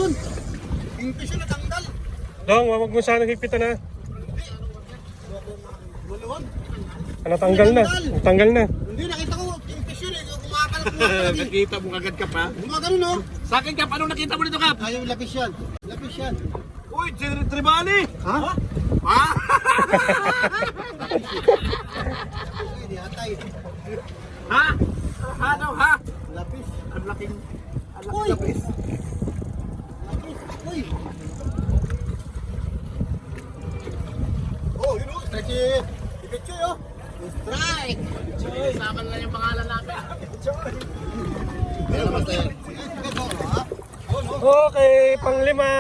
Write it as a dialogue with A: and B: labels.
A: yun. Kingfish yun natanggal.
B: Dong, wag mo sana hipitan ha.
A: Maluwag.
B: Natanggal na. Natanggal na.
A: Hindi, nakita ko. Kingfish yun eh. Kumakalap.
C: Nakita mo agad ka pa.
A: Gumagano no?
C: Sa akin Kap, anong nakita mo dito Kap?
A: Ayaw, lapis yan. Lapis yan.
C: Uy, Tribali!
A: Ha?
C: Ha?
A: Hindi, hatay.
C: Ha? Ano ha?
A: Lapis.
C: Ang laking
A: Uy!
C: lapis.
A: Lapis. Uy! Oh, yun o. Stretchy. Ipitchoy oh. Strike!
C: Sama na lang yung pangalan namin.
A: Meron naman tayo.
B: Okay, panglima.